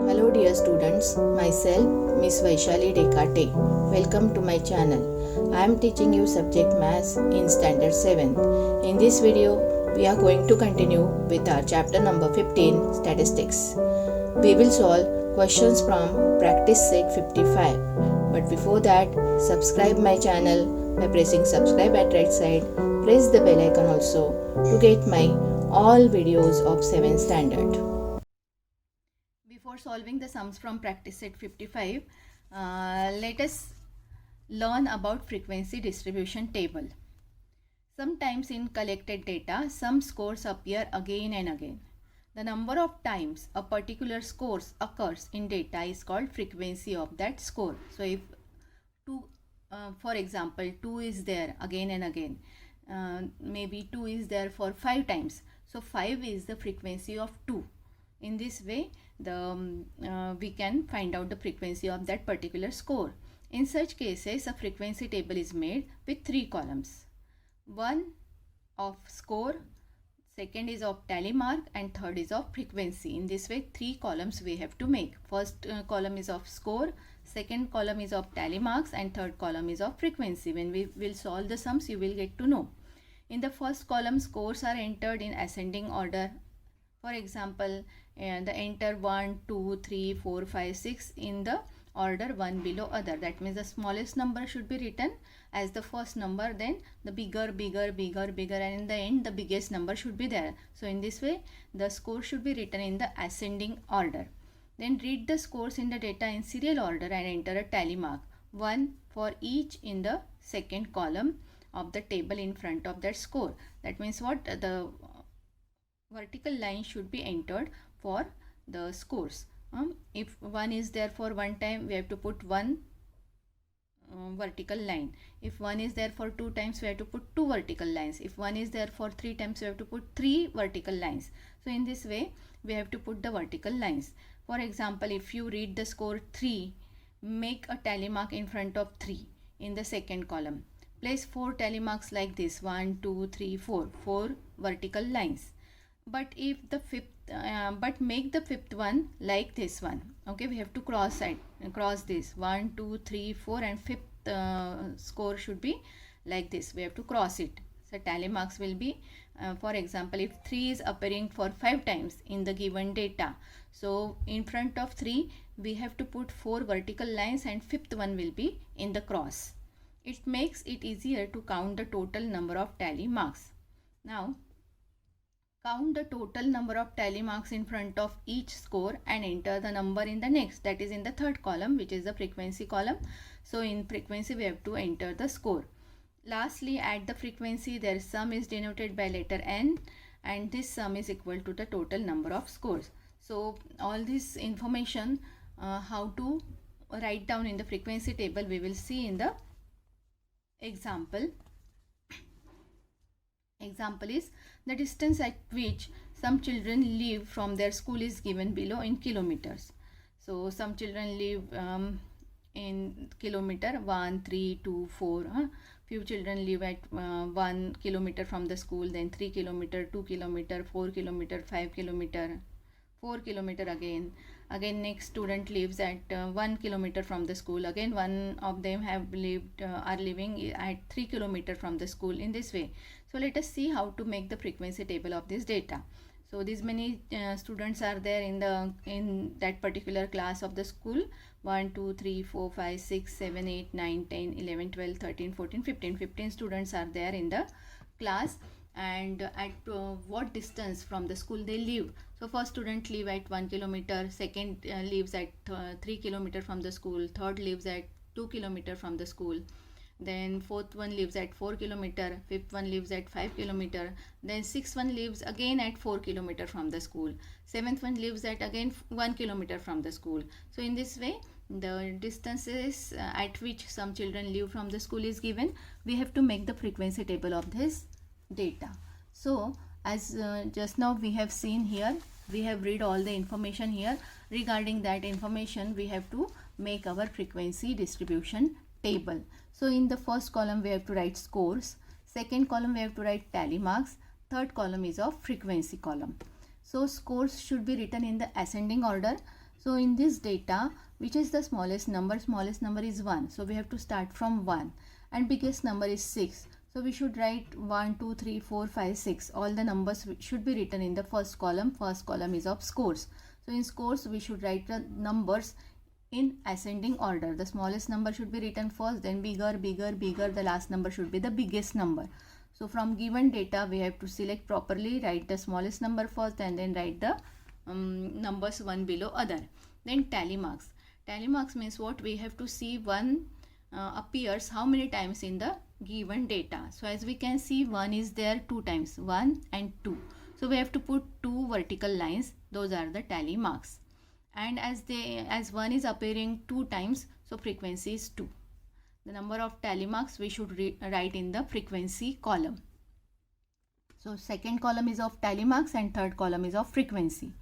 Hello dear students, myself Miss Vaishali Dekate. Welcome to my channel. I am teaching you subject Maths in Standard 7th. In this video, we are going to continue with our chapter number 15, Statistics. We will solve questions from Practice Set 55. But before that, subscribe my channel by pressing subscribe at right side. Press the bell icon also to get my all videos of 7th standard. Before solving the sums from practice set 55, let us learn about frequency distribution table. Sometimes in collected data, some scores appear again and again. The number of times a particular score occurs in data is called frequency of that score. So if for example, 2 is there again and again, maybe 2 is there for 5 times. So 5 is the frequency of 2. In this way, we can find out the frequency of that particular score. In such cases, a frequency table is made with 3 columns. One of score, second is of tally mark, and third is of frequency. In this way, 3 columns we have to make. First column is of score, second column is of tally marks, and third column is of frequency. When we will solve the sums, you will get to know. In the first column, scores are entered in ascending order. For example, the enter 1, 2, 3, 4, 5, 6 in the order one below other. That means the smallest number should be written as the first number, then the bigger, and in the end the biggest number should be there. So in this way, the score should be written in the ascending order. Then read the scores in the data in serial order and enter a tally mark, 1 for each in the second column of the table in front of that score. That means what? The vertical line should be entered for the scores. If 1 is there for 1 time, we have to put 1 vertical line. If 1 is there for 2 times, we have to put 2 vertical lines. If 1 is there for 3 times, we have to put 3 vertical lines. So in this way, we have to put the vertical lines. For example, if you read the score 3, make a tally mark in front of 3 in the second column. Place 4 tally marks like this, 1, 2, 3, 4 vertical lines. But if the fifth, but make the fifth one like this one. Okay, we have to cross this 1, 2, 3, 4, and fifth score should be like this. We have to cross it. So tally marks will be, for example, if 3 is appearing for 5 times in the given data, so in front of 3 we have to put 4 vertical lines, and fifth one will be in the cross. It makes it easier to count the total number of tally marks. Now count the total number of tally marks in front of each score and enter the number in the next, that is in the third column, which is the frequency column. So in frequency we have to enter the score. Lastly, at the frequency, their sum is denoted by letter n, and this sum is equal to the total number of scores. So all this information, how to write down in the frequency table, we will see in the example. Example is the distance at which some children live from their school is given below in kilometers. So some children live in kilometer 1, 3, 2, 4. Few children live at 1 kilometer from the school, then 3 kilometer, 2 kilometer, 4 kilometer, 5 kilometer, 4 kilometer again. Next student lives at 1 kilometer from the school. Again, one of them are living at 3 kilometer from the school. In this way. So let us see how to make the frequency table of this data. So these many students are there in that particular class of the school. 1, 2, 3, 4, 5, 6, 7, 8, 9, 10, 11, 12, 13, 14, 15. 15 students are there in the class. And at what distance from the school they live. So first student live at 1 kilometer, second lives at 3 kilometer from the school, third lives at 2 kilometer from the school, then fourth one lives at 4 kilometer, fifth one lives at 5 kilometer, then sixth one lives again at 4 kilometer from the school, seventh one lives at again 1 kilometer from the school. So in this way, the distances at which some children live from the school is given. We have to make the frequency table of this data. So as just now we have seen here, we have read all the information here. Regarding that information, we have to make our frequency distribution table. So in the first column we have to write scores, second column we have to write tally marks, third column is of frequency column. So scores should be written in the ascending order. So in this data, which is the smallest number? Smallest number is 1. So we have to start from 1. And biggest number is 6. So we should write 1, 2, 3, 4, 5, 6. All the numbers should be written in the first column. First column is of scores. So in scores, we should write the numbers in ascending order. The smallest number should be written first, then bigger, bigger, bigger. The last number should be the biggest number. So from given data, we have to select properly, write the smallest number first, and then write the numbers one below other. Then tally marks. Tally marks means what? We have to see one appears how many times in the given data. So as we can see, 1 is there 2 times, 1 and 2. So we have to put 2 vertical lines. Those are the tally marks. And as 1 is appearing 2 times, so frequency is 2. The number of tally marks we should write in the frequency column. So second column is of tally marks and third column is of frequency.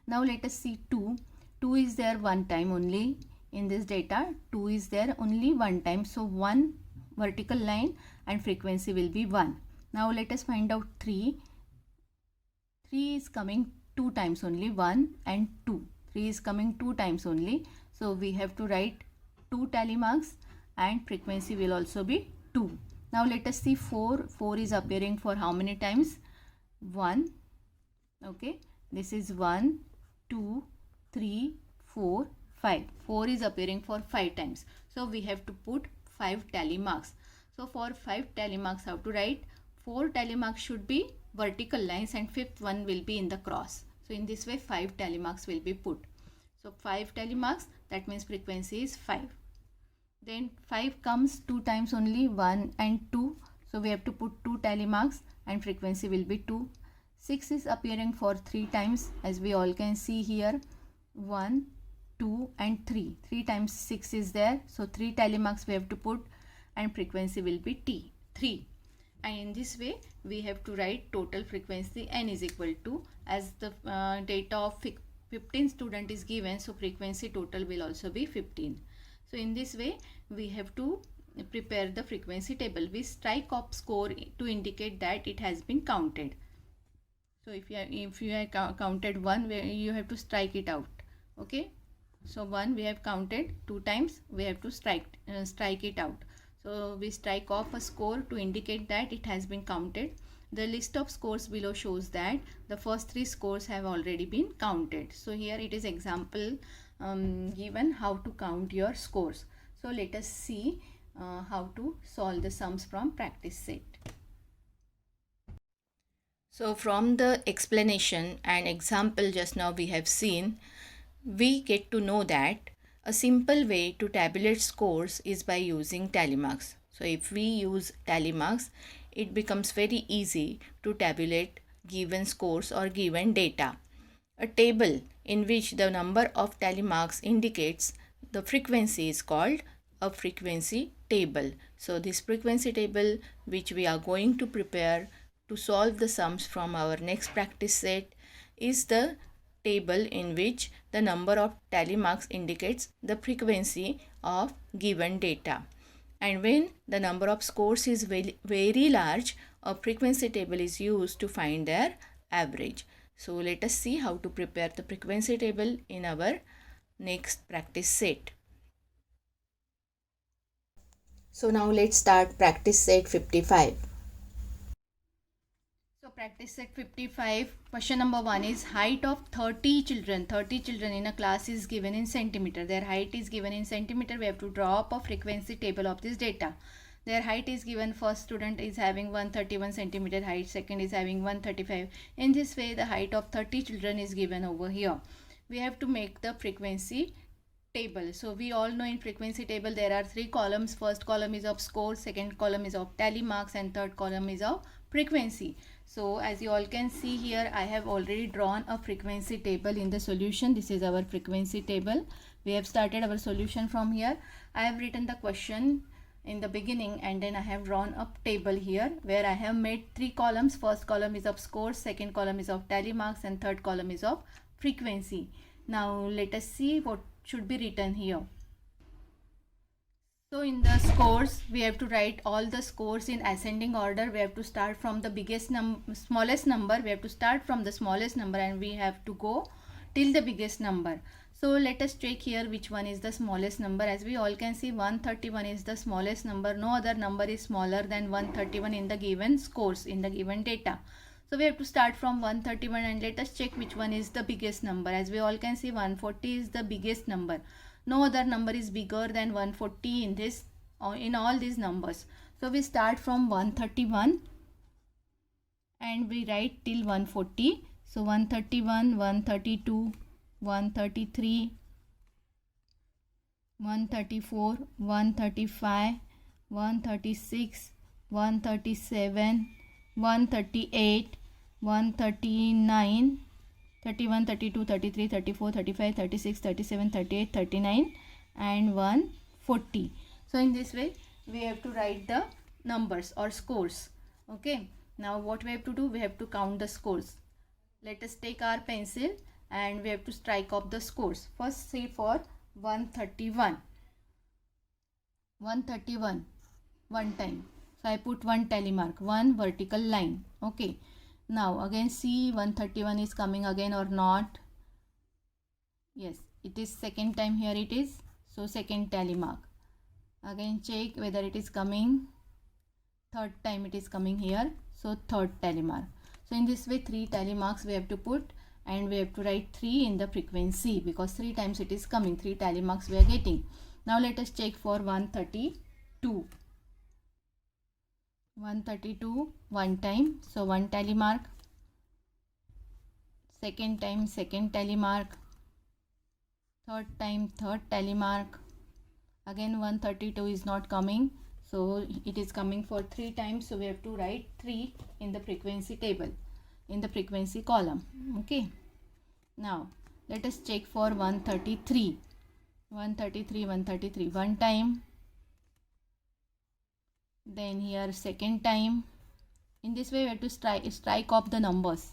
Now let us see 2. 2 is there 1 time only in this data. 2 is there only 1 time. So 1 vertical line and frequency will be 1. Now let us find out 3. 3 is coming 2 times only, 1 and 2. 3 is coming 2 times only. So we have to write 2 tally marks and frequency will also be 2. Now let us see 4. 4 is appearing for how many times? 1. Okay. This is 1, 2, 3, 4, 5. 4 is appearing for 5 times. So we have to put 5 tally marks. So for 5 tally marks, how to write? 4 tally marks should be vertical lines and fifth one will be in the cross. So in this way 5 tally marks will be put. So 5 tally marks, that means frequency is 5. Then 5 comes 2 times only, 1 and 2. So we have to put 2 tally marks and frequency will be 2. 6 is appearing for 3 times, as we all can see here. 1, 2 and 3. 3 times 6 is there. So 3 tally marks we have to put and frequency will be 3. And in this way we have to write total frequency n is equal to, as the data of 15 student is given, so frequency total will also be 15. So in this way we have to prepare the frequency table. We strike off score to indicate that it has been counted. So if you have counted 1, you have to strike it out. Okay. So 1 we have counted 2 times, we have to strike it out. So we strike off a score to indicate that it has been counted. The list of scores below shows that the first 3 scores have already been counted. So here it is example given how to count your scores. So let us see how to solve the sums from practice set. So from the explanation and example just now we have seen, we get to know that a simple way to tabulate scores is by using tally marks. So if we use tally marks, it becomes very easy to tabulate given scores or given data. A table in which the number of tally marks indicates the frequency is called a frequency table. So this frequency table which we are going to prepare to solve the sums from our next practice set is the table in which the number of tally marks indicates the frequency of given data. And when the number of scores is very large, a frequency table is used to find their average. So let us see how to prepare the frequency table in our next practice set. So now let's start practice set 55. So practice set 55, question number 1 is height of 30 children. 30 children in a class is given in centimeter. Their height is given in centimeter. We have to draw up a frequency table of this data. Their height is given. First student is having 131 centimeter height. Second is having 135. In this way, the height of 30 children is given over here. We have to make the frequency table. So we all know in frequency table there are 3 columns. First column is of score, second column is of tally marks, and third column is of frequency. So as you all can see here, I have already drawn a frequency table in the solution. This is our frequency table. We have started our solution from here. I have written the question in the beginning and then I have drawn a table here where I have made 3 columns. First column is of scores, second column is of tally marks, and third column is of frequency. Now let us see what should be written here. So in the scores, we have to write all the scores in ascending order. We have to start from the smallest number. We have to start from the smallest number and we have to go till the biggest number. So let us check here which one is the smallest number. As we all can see, 131 is the smallest number. No other number is smaller than 131 in the given scores, in the given data. So we have to start from 131 and let us check which one is the biggest number. As we all can see, 140 is the biggest number. No other number is bigger than 140 in this, in all these numbers. So we start from 131 and we write till 140. So 131, 132, 133, 134, 135, 136, 137, 138, 139, 31, 32, 33, 34, 35, 36, 37, 38, 39 and 140. So in this way we have to write the numbers or scores. Okay, now what we have to do, we have to count the scores. Let us take our pencil and we have to strike off the scores. First say for 131. 131 one time. So I put one tally mark, one vertical line. Okay. Now again see 131 is coming again or not. Yes, it is second time here it is. So second tally mark. Again check whether it is coming. Third time it is coming here. So third tally mark. So in this way 3 tally marks we have to put and we have to write 3 in the frequency because 3 times it is coming. 3 tally marks we are getting. Now let us check for 132. 132 one time. So 1 tally mark. Second time second tally mark. Third time third tally mark. Again 132 is not coming. So it is coming for 3 times. So we have to write 3 in the frequency table, in the frequency column. Okay. Now let us check for 133. 133, 133 one time. Then here second time. In this way we have to strike off the numbers.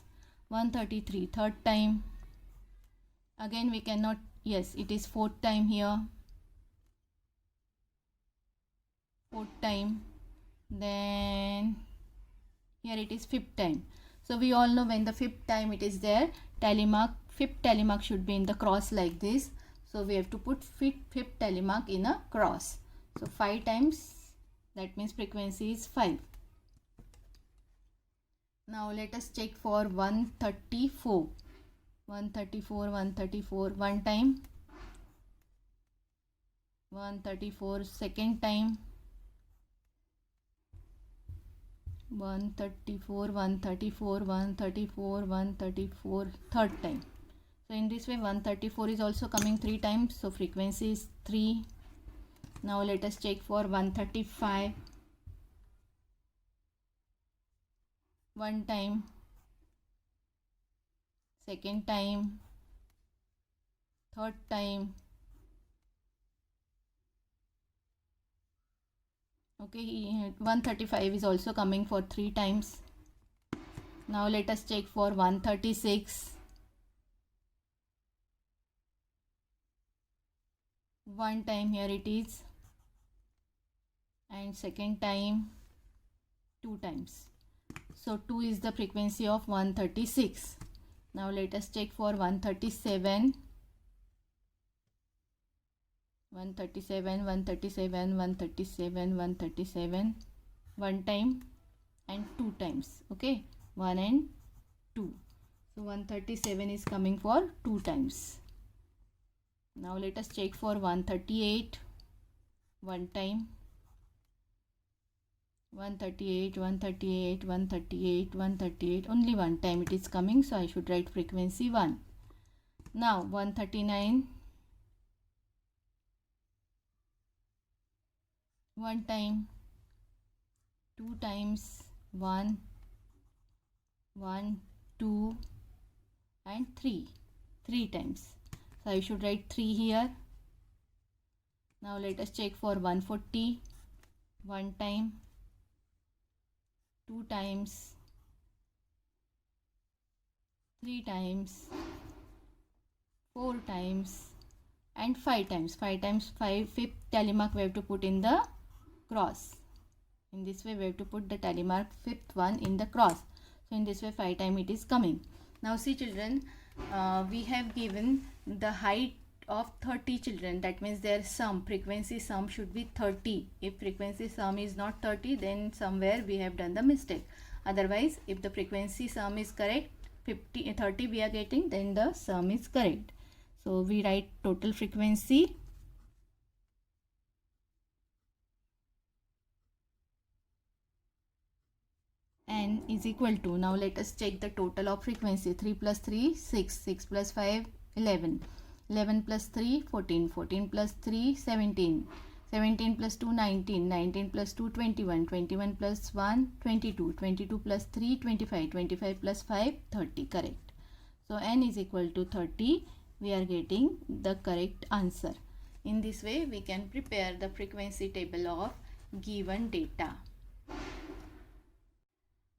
133 third time. Again we cannot, yes it is fourth time here. Fourth time. Then here it is fifth time. So we all know when the fifth time it is there, tally mark, fifth tally mark should be in the cross like this. So we have to put fifth tally mark in a cross. So 5 times, that means frequency is 5. Now let us check for 134. 134, 134 one time. 134 second time. 134, 134, 134, 134 third time. So in this way 134 is also coming 3 times. So frequency is 3. Now let us check for 135. One time. Second time. Third time. Okay, 135 is also coming for 3 times. Now let us check for 136. One time here it is. And second time 2 times. So 2 is the frequency of 136. Now let us check for 137. 137, 137, 137, 137 one time and 2 times. Okay, 1 and 2. So 137 is coming for 2 times. Now let us check for 138 one time. 138, 138, 138, 138 only one time it is coming. So I should write frequency 1. Now 139. One time, 2 times, 1, 1, 2 and 3. 3 times. So I should write 3 here. Now let us check for 140. One time, 2 times, 3 times, 4 times and 5 times. 5 times 5, fifth tally mark we have to put in the cross. In this way we have to put the tally mark fifth one in the cross. So in this way 5 times it is coming. Now see children, we have given the height of 30 children, that means their sum, frequency sum should be 30. If frequency sum is not 30, then somewhere we have done the mistake. Otherwise, if the frequency sum is correct, 30 we are getting, then the sum is correct. So we write total frequency n is equal to, now let us check the total of frequency. 3 plus 3 6, 6 plus 5 11, 11 plus 3 14, 14 plus 3 17, 17 plus 2 19, 19 plus 2 21, 21 plus 1 22, 22 plus 3 25, 25 plus 5 30. Correct. So n is equal to 30. We are getting the correct answer. In this way we can prepare the frequency table of given data.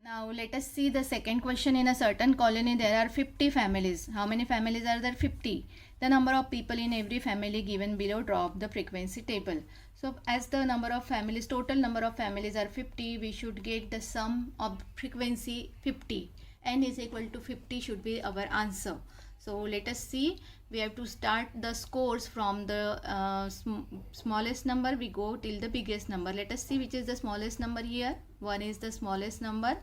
Now let us see the second question. In a certain colony there are 50 families. How many families are there? 50. The number of people in every family given below, draw the frequency table. So as the number of families, total number of families are 50, we should get the sum of frequency 50. N is equal to 50 should be our answer. So let us see. We have to start the scores from the smallest number. We go till the biggest number. Let us see which is the smallest number here. 1 is the smallest number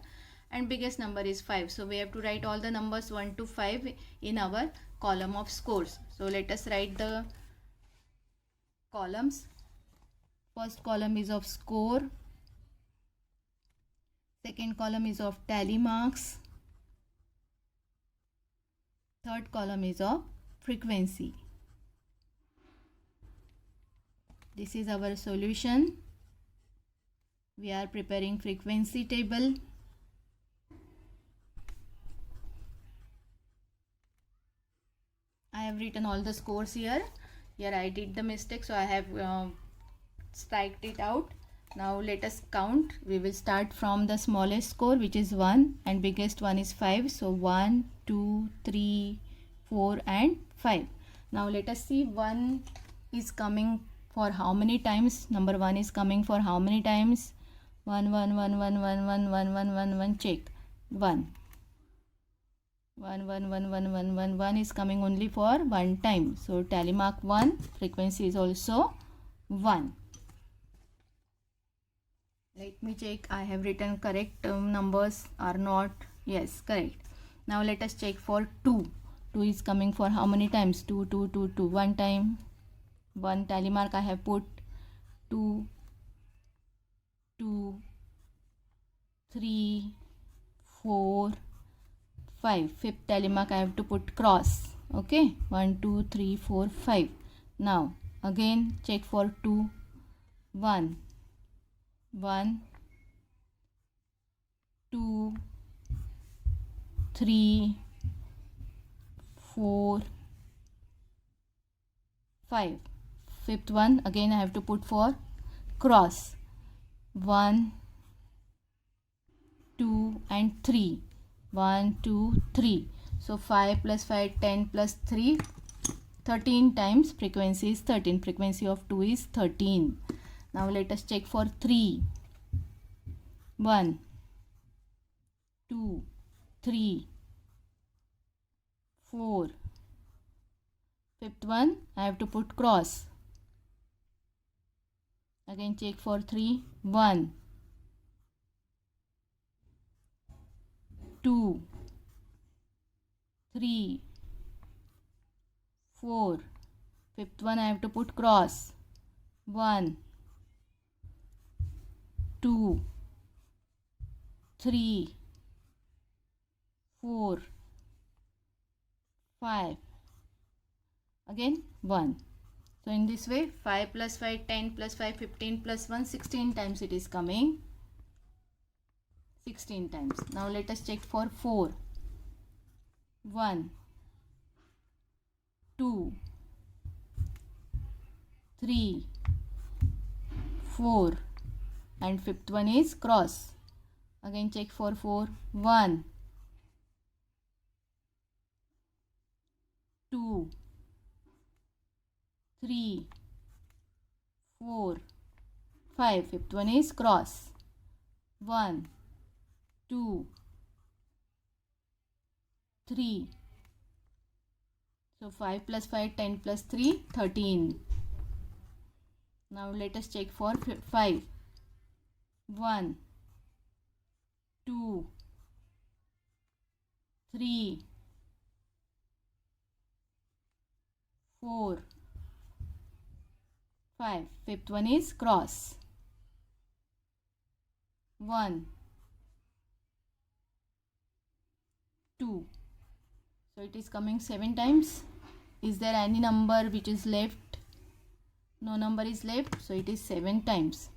and biggest number is 5. So we have to write all the numbers 1 to 5 in our column of scores. So let us write the columns. First column is of score. Second column is of tally marks. Third column is of frequency. This is our solution. We are preparing frequency table. I have written all the scores here. Here I did the mistake, so I have striked it out. Now let us count. We will start from the smallest score, which is 1, and biggest one is 5. So 1, 2, 3, 4 and 5. Now let us see 1 is coming for how many times. Number 1 is coming for how many times? 1 1 1 1 1 1 1 1 1 1. Check. 1 1 1 1 1 1 1 1 is coming only for one time. So tally mark 1. Frequency is also 1. Let me check. I have written correct numbers or not. Yes, correct. Now let us check for 2. 2 is coming for how many times? 2 2 2 2. One time. One tally mark I have put. 2 2 3 4 5. Fifth tally mark I have to put cross. Okay. 1 2 3 4 5. Now again check for 2. 1 1 2 3 4 5. Fifth one again I have to put for cross. 1 2 and 3. 1 2 3. So 5 plus 5 10 plus 3 13 times. Frequency is 13. Frequency of 2 is 13. Now let us check for 3. 1 2 3 4. Fifth one I have to put cross. Again check for 3. 1 2 3 4. Fifth one I have to put cross. 1 2 3 4 5. Again 1. So in this way 5 plus 5 10 plus 5 15 plus 1 16 times it is coming. 16 times. Now let us check for 4. 1 2 3 4 and fifth one is cross. Again check for 4. 1 2 3 4 5. Fifth one is cross. 1 2 3 So 5 plus 5, 10 plus 3, 13. Now let us check for 5. 1, 2, 3, 4, 5. Fifth one is cross. 1, 2. So it is coming 7 times. Is there any number which is left? No number is left, so it is 7 times.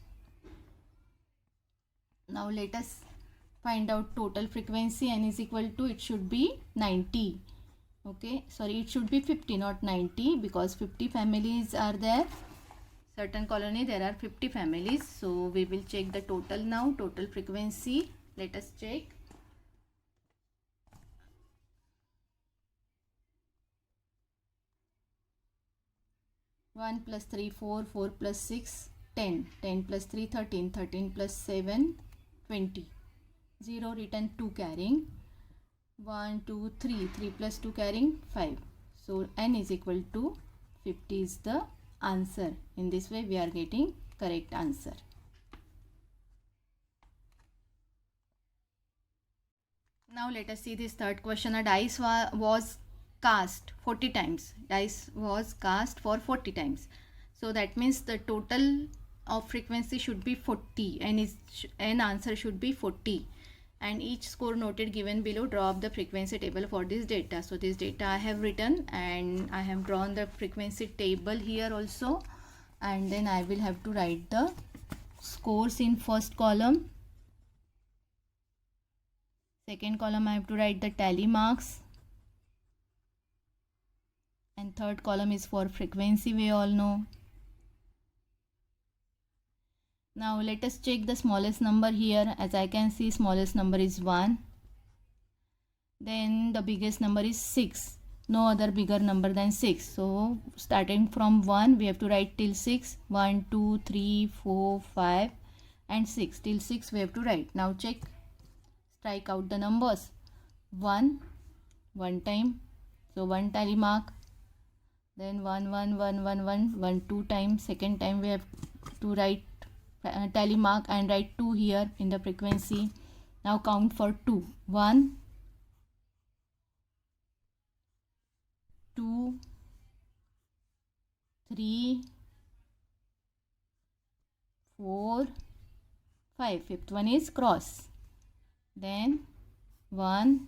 Now let us find out total frequency. N is equal to, it should be 90. Okay, sorry, it should be 50, not 90, because 50 families are there. Certain colony there are 50 families. So we will check the total now. Total frequency. Let us check. 1 plus 3, 4, 4 plus 6, 10, 10 plus 3, 13, 13 plus 7, 20, 0 written 2 carrying, 1, 2, 3, 3 plus 2 carrying 5. So N is equal to 50 is the answer. In this way we are getting correct answer. Now let us see this third question. A dice was cast 40 times. Dice was cast for 40 times. So that means the total of frequency should be 40 and N answer should be 40. And each score noted given below, draw up the frequency table for this data. So this data I have written and I have drawn the frequency table here also. And then I will have to write the scores in first column. Second column I have to write the tally marks. And third column is for frequency, we all know. Now let us check the smallest number here. As I can see, smallest number is 1. Then the biggest number is 6. No other bigger number than 6. So starting from 1, we have to write till 6. 1, 2, 3, 4, 5 and 6. Till 6 we have to write. Now check. Strike out the numbers. 1, one time. So 1 tally mark. Then 1, 1, 1, 1, 1, 1, 2 times. Second time we have to write tally mark and write 2 here in the frequency. Now count for 2. 1, 2, 3, 4, 5. Fifth one is cross. Then 1,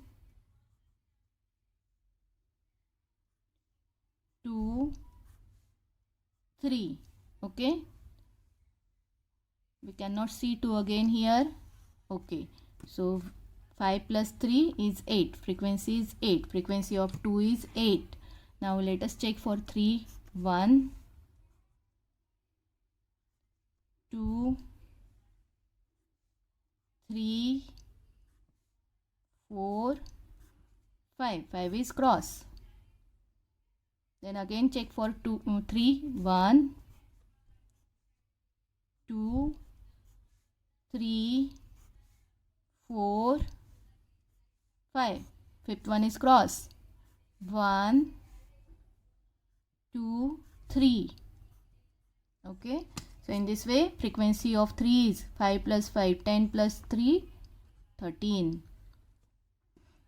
2, 3. Okay, we cannot see 2 again here. Okay, so 5 plus 3 is 8. Frequency is 8. Frequency of 2 is 8. Now let us check for 3. 1, 2, 3, 4, 5. 5 is cross. Then again check for 3. 1, 2, 3, 4, 5. Fifth one is cross. 1, 2, 3. Okay. So in this way frequency of 3 is 5 plus 5, 10 plus 3, 13.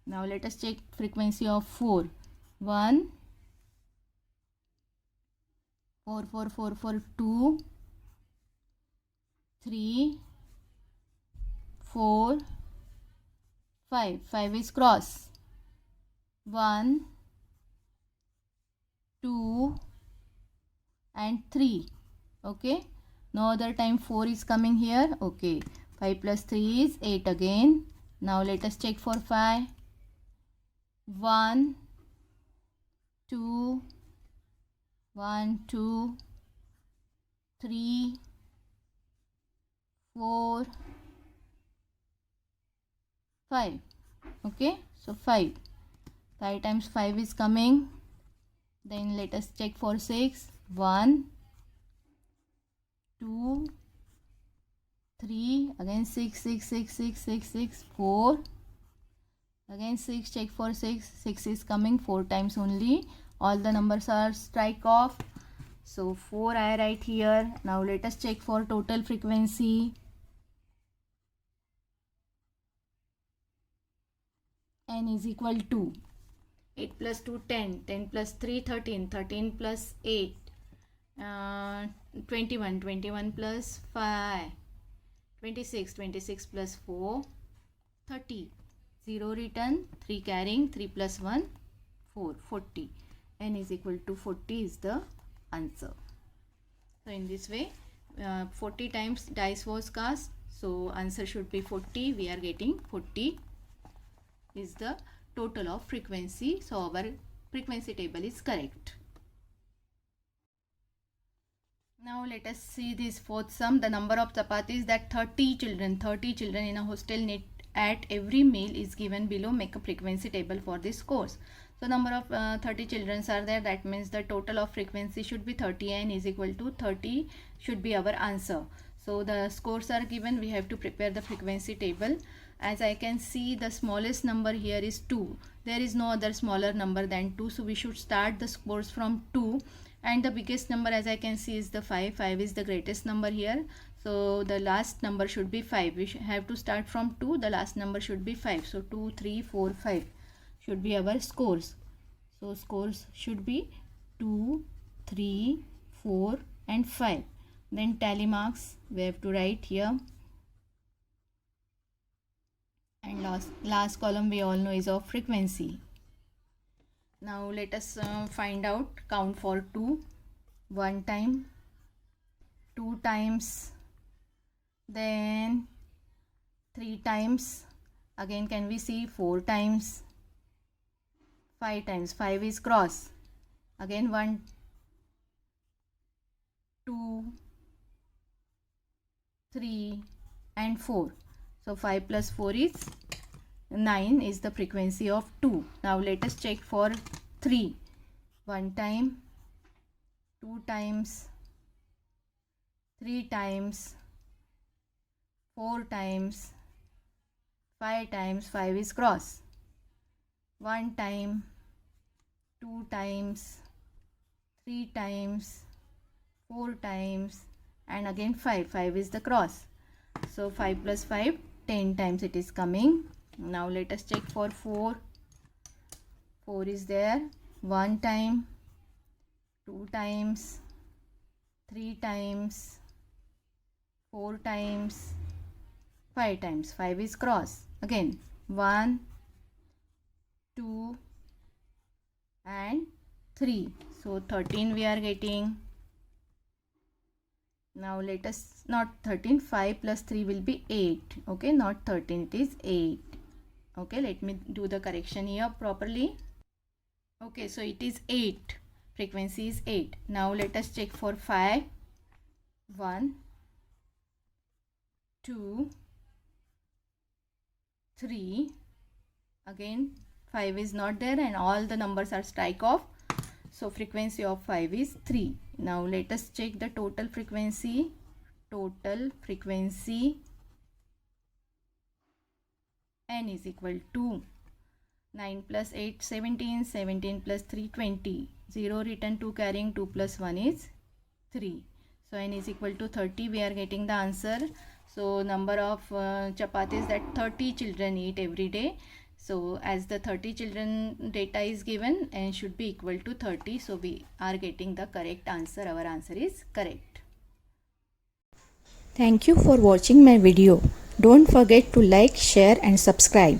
Now let us check frequency of 4. 1, 4, 4, 4, 4, 2, 3, 4, 5. 5 is cross. 1, 2 and 3. Okay. No other time 4 is coming here. Okay. 5 plus 3 is 8 again. Now let us check for 5. 1, 2, 1, 2, 3, 4, 5. Okay, so 5 times 5 is coming. Then let us check for 6. 1, 2, 3, again 6, 6, 6, 6, 6, 6, 4. Again 6, check for 6. 6 is coming 4 times only. all the numbers are strike off. So 4 I write here. Now let us check for total frequency. N is equal to 8 plus 2 10, 10 plus 3 13, 13 plus 8 21, 21 plus 5 26, 26 plus 4 30, 0 written, 3 carrying, 3 plus 1 4, 40. N is equal to 40 is the answer. So in this way 40 times dice was cast, so answer should be 40. We are getting 40 is the total of frequency, so our frequency table is correct. Now let us see this fourth sum. The number of chapatis that 30 children in a hostel need at every meal is given below. Make a frequency table for this course. So number of 30 children are there, that means the total of frequency should be 30. N is equal to 30 should be our answer. So the scores are given, we have to prepare the frequency table. As I can see, the smallest number here is 2. There is no other smaller number than 2, so we should start the scores from 2. And the biggest number, as I can see, is the 5. 5 is the greatest number here, so the last number should be 5. We have to start from 2, the last number should be 5. So 2, 3, 4, 5 should be our scores. So scores should be 2, 3, 4 and 5. Then tally marks we have to write here, and last column we all know is of frequency. Now let us find out. Count for 2, 1 time, 2 times, then 3 times, again can we see 4 times, 5 times, 5 is cross, again 1, 2, 3 and 4. So 5 plus 4 is 9 is the frequency of 2. Now let us check for 3. 1 time, 2 times, 3 times, 4 times, 5 times, 5 is cross, 1 time, 2 times, 3 times, 4 times and again 5. 5 is the cross. So 5 plus 5, 10 times it is coming. Now let us check for 4. 4 is there. 1 time, 2 times, 3 times, 4 times, 5 times. 5 is cross. Again 1, 2 and 3. So 13 we are getting. Now let us, not 13, 5 plus 3 will be 8. Okay, not 13, it is 8. Okay, let me do the correction here properly. Okay, so it is 8. Frequency is 8. Now let us check for 5. 1, 2, 3. Again 5 is not there and all the numbers are strike off. So frequency of 5 is 3. Now let us check the total frequency. Total frequency N is equal to 9 plus 8 17, 17 plus 3 20, 0 written, 2 carrying, 2 plus 1 is 3. So N is equal to 30. We are getting the answer. So number of chapatis that 30 children eat every day. So as the 30 children data is given, N should be equal to 30. So we are getting the correct answer. Our answer is correct. Thank you for watching my video. Don't forget to like, share and subscribe.